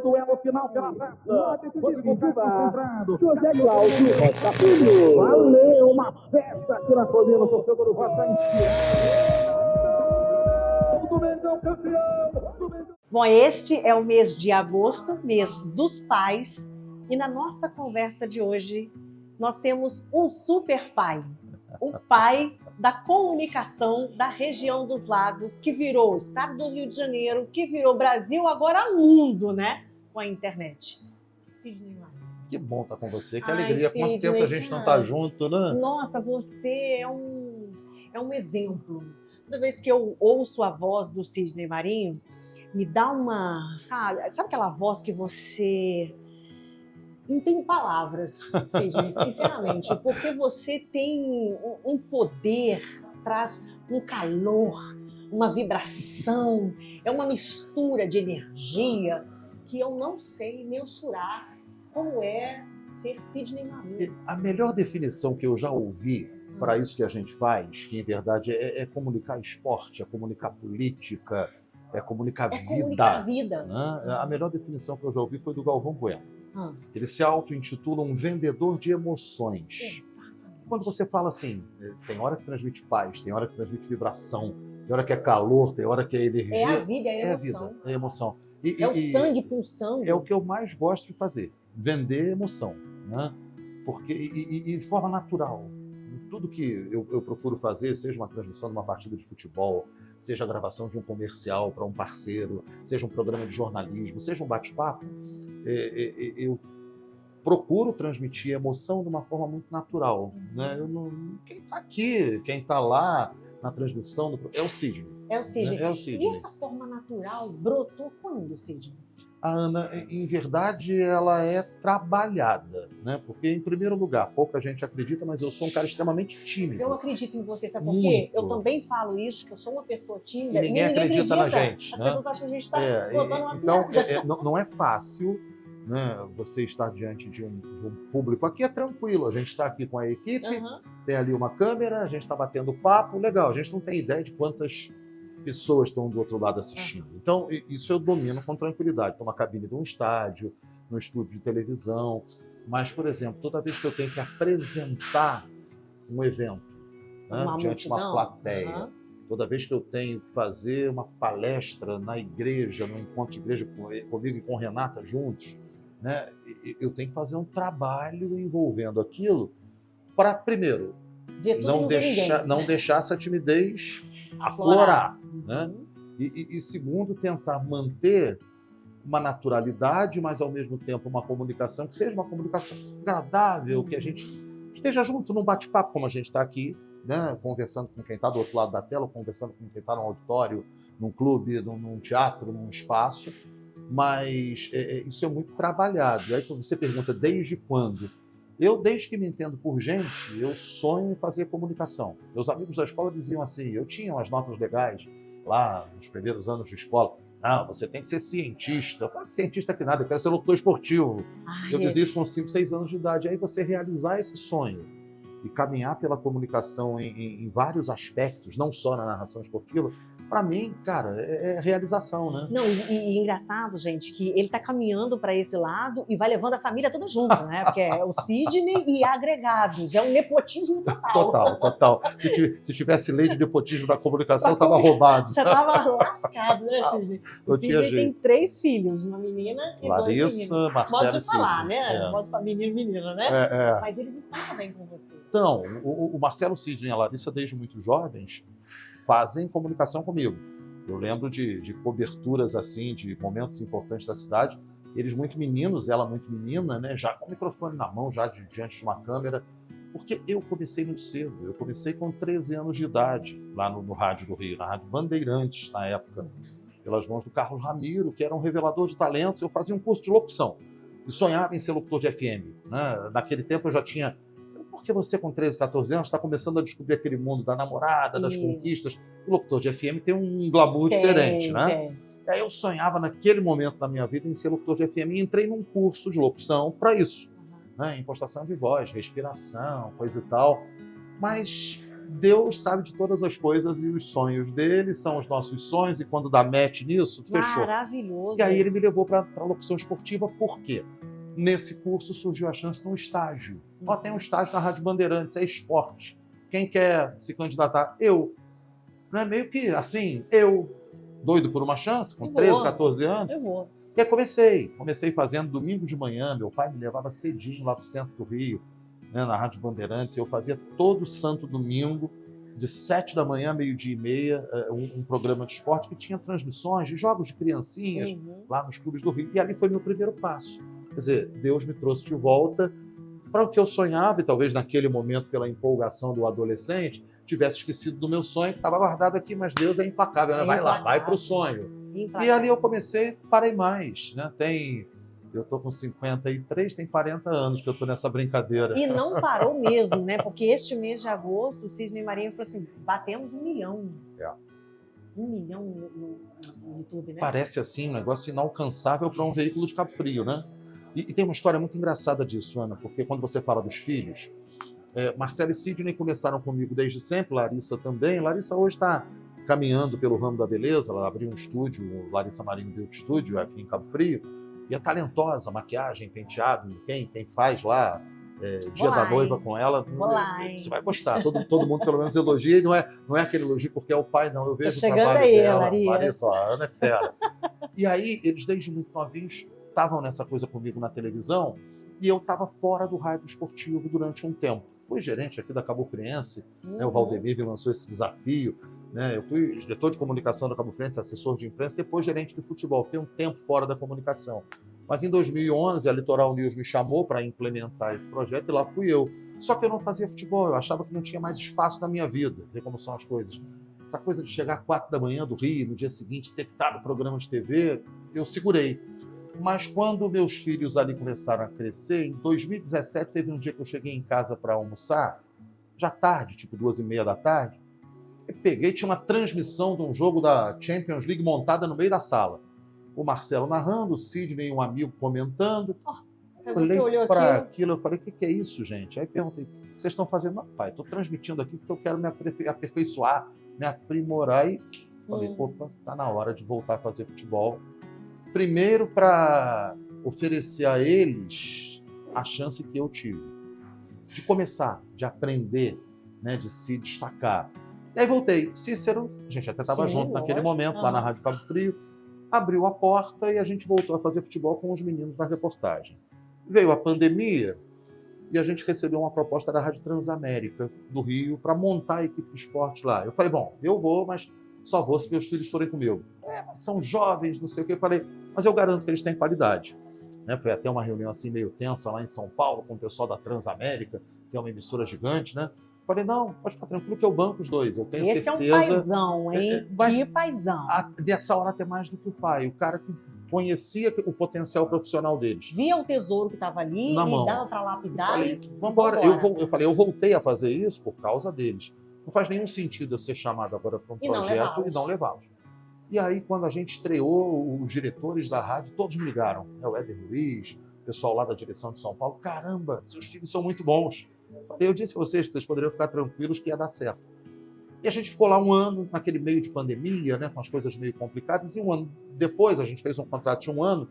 duelo final pela taça. Rodrigo Caio concentrado. José Cláudio Rocha Filho. Valeu, uma festa aqui na colina, o torcedor do Vasco em do Mengão campeão. Bom, este é o mês de agosto, mês dos pais, e na nossa conversa de hoje nós temos um super pai, o pai da comunicação da região dos Lagos, que virou o estado do Rio de Janeiro, que virou Brasil, agora mundo, né? Com a internet. Sidney Marinho. Que bom estar com você, que Ai, alegria. Sidney, Quanto tempo a gente não está junto, né? Nossa, você é um exemplo. Toda vez que eu ouço a voz do Sidney Marinho, me dá uma, sabe aquela voz que você não tem palavras, Sidney, sinceramente, porque você tem um poder, traz um calor, uma vibração, é uma mistura de energia que eu não sei mensurar como é ser Sidney Marinho. A melhor definição que eu já ouvi para isso que a gente faz, que em verdade é comunicar esporte, é comunicar política, é comunicar vida. Comunicar a vida. Né? A melhor definição que eu já ouvi foi do Galvão Bueno. Ele se auto-intitula um vendedor de emoções. Exatamente. Quando você fala assim, tem hora que transmite paz, tem hora que transmite vibração, tem hora que é calor, tem hora que é energia. É a vida, é a É a emoção. vida, é a emoção. É o sangue pulsando. É o que eu mais gosto de fazer, vender emoção. Né? Porque, e de forma natural. Tudo que eu procuro fazer, seja uma transmissão de uma partida de futebol, seja a gravação de um comercial para um parceiro, seja um programa de jornalismo, seja um bate-papo, eu procuro transmitir emoção de uma forma muito natural. Né? Quem está aqui, quem está lá na transmissão, é o Sidney. É o Sidney. É o Sidney. E essa forma natural brotou quando, Sidney? A Ana, em verdade, ela é trabalhada, né? Porque, em primeiro lugar, pouca gente acredita, mas eu sou um cara extremamente tímido. Eu acredito em você, sabe por quê? Eu também falo isso, que eu sou uma pessoa tímida e ninguém acredita na gente. As né? pessoas acham que a gente está botando uma Então, piada. não é fácil, né, você estar diante de um público. Aqui é tranquilo, a gente está aqui com a equipe, tem ali uma câmera, a gente está batendo papo, legal, a gente não tem ideia de quantas pessoas estão do outro lado assistindo. Então, isso eu domino com tranquilidade. Estou na cabine de um estádio, no estúdio de televisão. Mas, por exemplo, toda vez que eu tenho que apresentar um evento, né, diante de uma plateia, toda vez que eu tenho que fazer uma palestra na igreja, no encontro de igreja comigo e com Renata juntos, né, eu tenho que fazer um trabalho envolvendo aquilo para, primeiro, não deixar essa timidez aflorar. Né? E segundo, tentar manter uma naturalidade, mas ao mesmo tempo uma comunicação que seja uma comunicação agradável, que a gente esteja junto num bate-papo como a gente está aqui, né? Conversando com quem está do outro lado da tela, conversando com quem está num auditório, num clube, num teatro, num espaço, mas isso é muito trabalhado. Aí quando você pergunta desde quando? Eu, desde que me entendo por gente, eu sonho em fazer comunicação. Meus amigos da escola diziam assim, eu tinha umas notas legais lá nos primeiros anos de escola. Não, você tem que ser cientista. Eu falo que cientista que nada, eu quero ser locutor esportivo. Eu dizia isso com 5, 6 anos de idade. Aí você realizar esse sonho e caminhar pela comunicação em vários aspectos, não só na narração esportiva, para mim, cara, é realização, né? Não, e engraçado, gente, que ele tá caminhando para esse lado e vai levando a família toda junto, né? Porque é o Sidney e agregados, é um nepotismo total. Total. Se tivesse lei de nepotismo da comunicação, eu tava roubado. Você tava lascado, né, Sidney? O Sidney tem 3 filhos, uma menina e Larissa, 2 meninos. Marcelo, modo de falar, Sidney. né? Modo de menino e menina, né? Mas eles estão também com você. Então, o Marcelo, Sidney e a Larissa, desde muito jovens, fazem comunicação comigo. Eu lembro de coberturas assim, de momentos importantes da cidade. Eles muito meninos, ela muito menina, né? Já com o microfone na mão, já diante de uma câmera. Porque eu comecei muito cedo. Eu comecei com 13 anos de idade, lá no Rádio do Rio, na Rádio Bandeirantes, na época, pelas mãos do Carlos Ramiro, que era um revelador de talentos. Eu fazia um curso de locução e sonhava em ser locutor de FM. Né? Naquele tempo eu já tinha... Porque você, com 13, 14 anos, está começando a descobrir aquele mundo da namorada, das conquistas. O locutor de FM tem um glamour diferente, né? E aí eu sonhava, naquele momento da minha vida, em ser locutor de FM e entrei num curso de locução para isso. Né? Impostação de voz, respiração, coisa e tal. Mas Deus sabe de todas as coisas e os sonhos dele são os nossos sonhos, e quando dá match nisso, fechou. Maravilhoso. E aí ele me levou para a locução esportiva, por quê? Nesse curso surgiu a chance de um estágio. Ó, tem um estágio na Rádio Bandeirantes, é esporte. Quem quer se candidatar? Eu. Não é meio que assim, eu, doido por uma chance, com 13, 14 anos. Eu vou. E aí comecei fazendo domingo de manhã, meu pai me levava cedinho lá pro centro do Rio, né, na Rádio Bandeirantes, eu fazia todo santo domingo, de 7 da manhã a meio-dia e meia, um programa de esporte que tinha transmissões de jogos de criancinhas, lá nos clubes do Rio. E ali foi meu primeiro passo. Quer dizer, Deus me trouxe de volta para o que eu sonhava, e talvez naquele momento, pela empolgação do adolescente, tivesse esquecido do meu sonho, que estava guardado aqui, mas Deus é implacável, né? Vai lá, vai para o sonho. E ali eu comecei, parei mais, né? Eu estou com 53, tem 40 anos que eu estou nessa brincadeira. E não parou mesmo, né? Porque este mês de agosto, o Sidney Marinho falou assim, batemos 1 milhão. 1 milhão no YouTube, né? Parece assim um negócio inalcançável para um veículo de Cabo Frio, né? E tem uma história muito engraçada disso, Ana, porque quando você fala dos filhos, Marcelo e Sidney começaram comigo desde sempre, Larissa também. Larissa hoje está caminhando pelo ramo da beleza, ela abriu um estúdio, o Larissa Marinho Beauty Studio, aqui em Cabo Frio, e é talentosa, maquiagem, penteado, quem faz lá, dia da noiva com ela, você vai gostar, todo mundo pelo menos elogia, e não é aquele elogio porque é o pai, não, eu vejo o trabalho aí, dela, Larissa, a Ana é fera. E aí, eles desde muito novinhos estavam nessa coisa comigo na televisão, e eu estava fora do rádio esportivo durante um tempo. Fui gerente aqui da Cabo Friense, né, o Valdemir me lançou esse desafio, né, eu fui diretor de comunicação da Cabo Friense, assessor de imprensa, depois gerente de futebol. Fiquei um tempo fora da comunicação. Mas em 2011, a Litoral News me chamou para implementar esse projeto e lá fui eu. Só que eu não fazia futebol, eu achava que não tinha mais espaço na minha vida, ver como são as coisas. Essa coisa de chegar às 4 da manhã do Rio, no dia seguinte ter que estar no programa de TV, eu segurei. Mas quando meus filhos ali começaram a crescer, em 2017 teve um dia que eu cheguei em casa para almoçar, já tarde, tipo 2h30 da tarde, e peguei, tinha uma transmissão de um jogo da Champions League montada no meio da sala. O Marcelo narrando, o Sidney e um amigo comentando. Eu olhei para aquilo, eu falei, o que é isso, gente? Aí perguntei, o que vocês estão fazendo? Não, pai, estou transmitindo aqui porque eu quero me aperfeiçoar, me aprimorar. E falei, opa, tá na hora de voltar a fazer futebol. Primeiro, para oferecer a eles a chance que eu tive de começar, de aprender, né, de se destacar. E aí voltei. Cícero, a gente até estava junto naquele momento, lá na Rádio Cabo Frio, abriu a porta e a gente voltou a fazer futebol com os meninos na reportagem. Veio a pandemia e a gente recebeu uma proposta da Rádio Transamérica do Rio para montar a equipe de esporte lá. Eu falei, bom, eu vou, mas só vou se meus filhos forem comigo. Mas são jovens, não sei o que. Eu falei, mas eu garanto que eles têm qualidade. Né? Foi até uma reunião assim meio tensa lá em São Paulo com o pessoal da Transamérica, que é uma emissora gigante, né? Falei, não, pode ficar tranquilo que eu banco os dois. Eu tenho certeza. Esse é um paizão, hein? Que paizão. Nessa hora até mais do que o pai. O cara que conhecia o potencial profissional deles. Via o tesouro que estava ali na mão. Dava para lapidar falei, vamos embora. Eu falei, eu voltei a fazer isso por causa deles. Não faz nenhum sentido eu ser chamado agora para um projeto e não levá-los. E aí, quando a gente estreou, os diretores da rádio, todos me ligaram. O Éder Luiz, o pessoal lá da direção de São Paulo. Caramba, seus filhos são muito bons. Eu disse a vocês que vocês poderiam ficar tranquilos que ia dar certo. E a gente ficou lá um ano, naquele meio de pandemia, né, com as coisas meio complicadas, e um ano depois, a gente fez um contrato de um ano,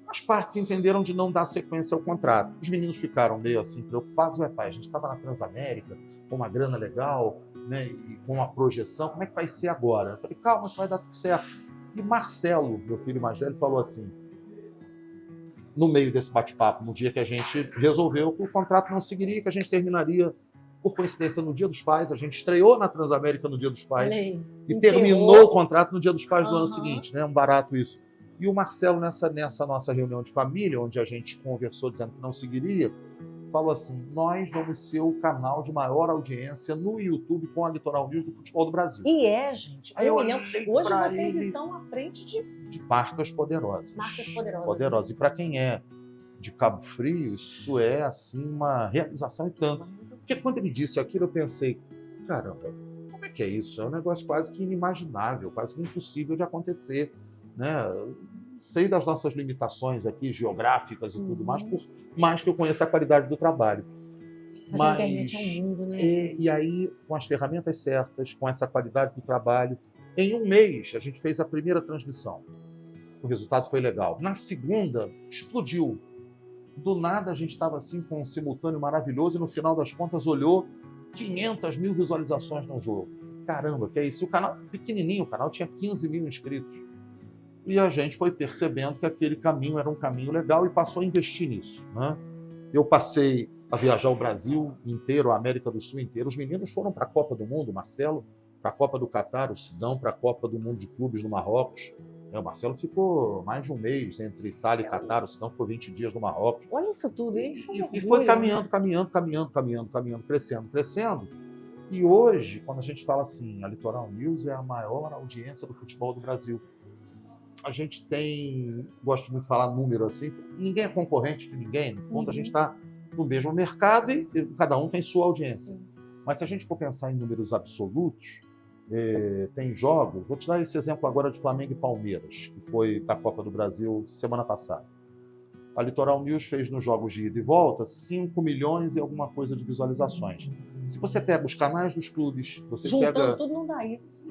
as partes entenderam de não dar sequência ao contrato. Os meninos ficaram meio assim preocupados, pai, a gente estava na Transamérica, com uma grana legal, né, e com uma projeção, como é que vai ser agora? Eu falei, calma, que vai dar tudo certo. E Marcelo, meu filho mais velho, falou assim, no meio desse bate-papo, no dia que a gente resolveu que o contrato não seguiria, que a gente terminaria, por coincidência, no Dia dos Pais. A gente estreou na Transamérica no Dia dos Pais e terminou o contrato no Dia dos Pais do ano seguinte, né? Um barato isso. E o Marcelo, nessa nossa reunião de família, onde a gente conversou dizendo que não seguiria, falou assim, nós vamos ser o canal de maior audiência no YouTube com a Litoral News do futebol do Brasil. E gente. Aí hoje vocês estão à frente de marcas poderosas. Marcas poderosas. E para quem é de Cabo Frio, isso é assim uma realização e tanto. Porque quando ele disse aquilo, eu pensei, caramba, como é que é isso? É um negócio quase que inimaginável, quase que impossível de acontecer, né? Sei das nossas limitações aqui, geográficas e tudo mais, por mais que eu conheça a qualidade do trabalho. Mas a internet é um mundo, né? E aí, com as ferramentas certas, com essa qualidade do trabalho, em um mês a gente fez a primeira transmissão. O resultado foi legal. Na segunda, explodiu. Do nada a gente estava assim com um simultâneo maravilhoso e no final das contas olhou 500 mil visualizações no jogo. Caramba, que é isso? O canal pequenininho, o canal tinha 15 mil inscritos. E a gente foi percebendo que aquele caminho era um caminho legal e passou a investir nisso, né? Eu passei a viajar o Brasil inteiro, a América do Sul inteira. Os meninos foram para a Copa do Mundo, o Marcelo, para a Copa do Catar, o Sidão para a Copa do Mundo de Clubes no Marrocos. O Marcelo ficou mais de um mês entre Itália e Catar, o Sidão ficou 20 dias no Marrocos. Olha isso tudo, isso é um E orgulho, foi né? caminhando, crescendo. E hoje, quando a gente fala assim, a Litoral News é a maior audiência do futebol do Brasil. A gente tem, gosto muito de falar número assim, ninguém é concorrente de ninguém, no fundo a gente está no mesmo mercado e cada um tem sua audiência. Sim. Mas se a gente for pensar em números absolutos, tem jogos, vou te dar esse exemplo agora de Flamengo e Palmeiras, que foi da Copa do Brasil semana passada. A Litoral News fez nos jogos de ida e volta 5 milhões e alguma coisa de visualizações. Se você pega os canais dos clubes, você Juntando pega... tudo não dá isso.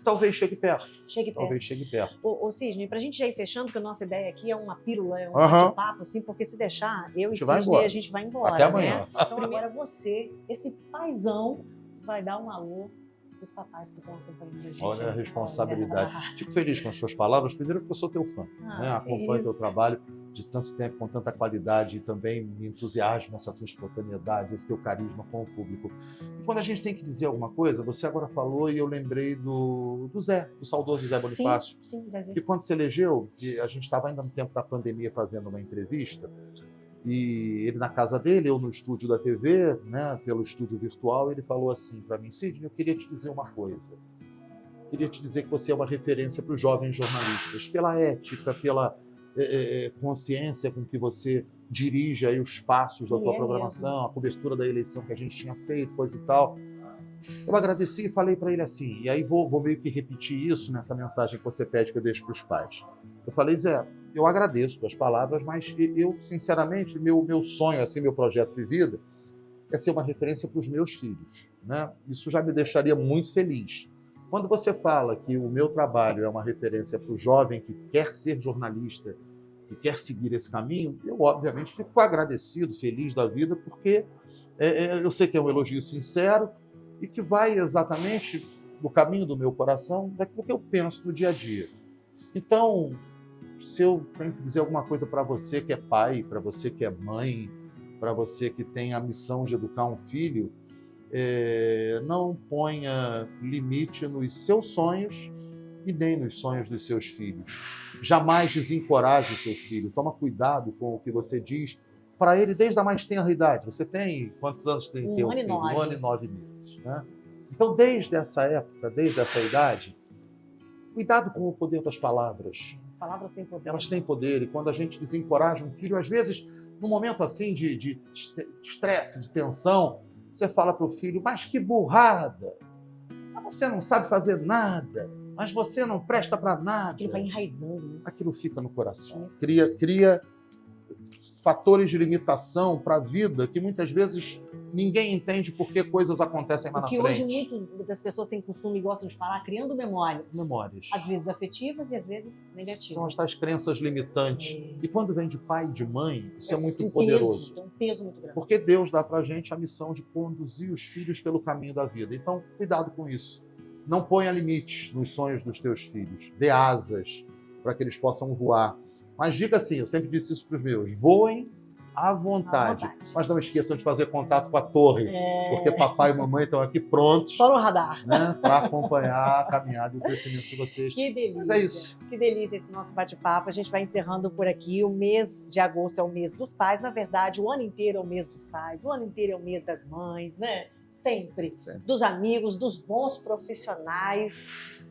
Talvez chegue perto. Chegue perto. Talvez chegue perto. Ô Cisne, pra gente já ir fechando, porque a nossa ideia aqui é uma pílula, é um Aham. bate-papo, assim, porque se deixar, eu e A gente vai Cisne, embora. a gente vai embora. Até amanhã. Né? Então agora você, esse paizão, vai dar um alô pros papais que estão acompanhando a gente. Olha a aí. responsabilidade. Olha. Fico feliz com as suas palavras, primeiro porque eu sou teu fã. Né? Acompanho teu trabalho de tanto tempo, com tanta qualidade, e também me entusiasma essa tua espontaneidade, esse teu carisma com o público. E quando a gente tem que dizer alguma coisa, você agora falou e eu lembrei do Zé, do saudoso Zé Bonifácio. Sim, Zezinho. Que quando se elegeu, que a gente estava ainda no tempo da pandemia fazendo uma entrevista, e ele na casa dele, eu no estúdio da TV, né, pelo estúdio virtual, ele falou assim para mim: Sidney, eu queria te dizer uma coisa. Queria te dizer que você é uma referência para os jovens jornalistas, pela ética, pela consciência com que você dirige aí os passos da tua programação, mesmo. a cobertura da eleição que a gente tinha feito, coisa e tal. Eu agradeci e falei para ele assim, e aí vou meio que repetir isso nessa mensagem que você pede que eu deixe para os pais. Eu falei: Zé, eu agradeço tuas palavras, mas eu sinceramente, meu sonho, assim, meu projeto de vida é ser uma referência para os meus filhos, né? Isso já me deixaria muito feliz. Quando você fala que o meu trabalho é uma referência para o jovem que quer ser jornalista, que quer seguir esse caminho, eu obviamente fico agradecido, feliz da vida, porque eu sei que é um elogio sincero e que vai exatamente no caminho do meu coração, daquilo que eu penso no dia a dia. Então, se eu tenho que dizer alguma coisa para você que é pai, para você que é mãe, para você que tem a missão de educar um filho, não ponha limite nos seus sonhos e nem nos sonhos dos seus filhos. Jamais desencoraje o seu filho. Toma cuidado com o que você diz para ele desde a mais tenra idade. Você tem quantos anos tem teu filho? 1 ano e 9 meses. Né? Então, desde essa época, desde essa idade, cuidado com o poder das palavras. As palavras têm poder. Elas têm poder, e quando a gente desencoraja um filho, às vezes, num momento assim de estresse, de tensão, você fala para o filho: mas que burrada! Você não sabe fazer nada, mas você não presta para nada. Aquilo vai enraizando. Né? Aquilo fica no coração. Cria fatores de limitação para a vida que muitas vezes ninguém entende por que coisas acontecem lá na frente. O que hoje muitas das pessoas têm costume e gostam de falar, criando memórias. Memórias. Às vezes afetivas e às vezes negativas. São as tais crenças limitantes. E quando vem de pai e de mãe, isso é muito um poderoso. Tem um peso muito grande. Porque Deus dá para a gente a missão de conduzir os filhos pelo caminho da vida. Então, cuidado com isso. Não ponha limites nos sonhos dos teus filhos. Dê asas para que eles possam voar. Mas diga assim, eu sempre disse isso para os meus: voem à vontade. Mas não esqueçam de fazer contato com a torre, porque papai e mamãe estão aqui prontos. Só no radar. Né, para acompanhar a caminhada e o crescimento de vocês. Que delícia. Mas é isso. Que delícia esse nosso bate-papo. A gente vai encerrando por aqui. O mês de agosto é o mês dos pais. Na verdade, o ano inteiro é o mês dos pais. O ano inteiro é o mês das mães, né? Sempre. Dos amigos, dos bons profissionais.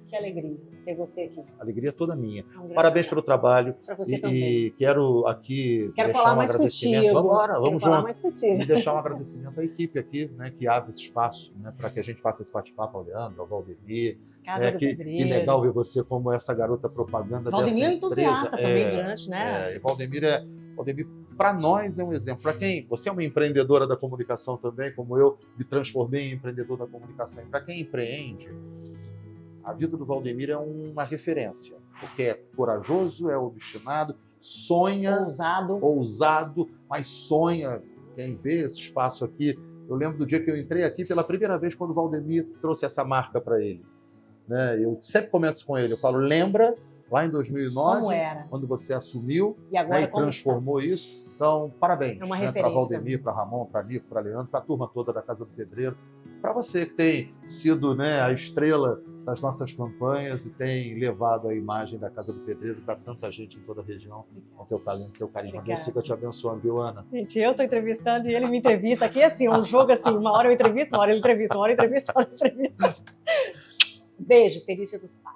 Que alegria ter você aqui. Alegria toda minha. Parabéns pelo trabalho. Para você também. E quero aqui Quero deixar falar um mais agradecimento. contigo. Vamos embora, vamos falar junto. mais contigo. E deixar um agradecimento à equipe aqui, né, que abre esse espaço, né, para que a gente faça esse bate-papo, ao Leandro, ao Valdemir. Casa do que legal ver você como essa garota propaganda Valdemir dessa é entusiasta empresa. também durante, né? E Valdemir para nós é um exemplo. Para quem? Você é uma empreendedora da comunicação também, como eu me transformei em empreendedor da comunicação. E para quem empreende, a vida do Valdemir é uma referência, porque é corajoso, é obstinado, sonha, ousado, mas sonha. Quem vê esse espaço aqui, eu lembro do dia que eu entrei aqui pela primeira vez, quando o Valdemir trouxe essa marca para ele. Né? Eu sempre comento com ele, eu falo, lembra lá em 2009, como era, quando você assumiu, e agora né, e transformou isso. Então, parabéns, é uma né, referência para Valdemir, para Ramon, para Nico, para Leandro, para a turma toda da Casa do Pedreiro, para você que tem sido, né, a estrela das nossas campanhas e tem levado a imagem da Casa do Pedreiro para tanta gente em toda a região, com teu talento, teu carisma. Deus siga te abençoando, viu, Ana? Gente, eu estou entrevistando e ele me entrevista aqui, assim, um jogo assim, uma hora eu entrevisto, uma hora ele entrevista, uma hora eu entrevisto, uma hora eu entrevisto. Beijo, feliz Dia dos Pais.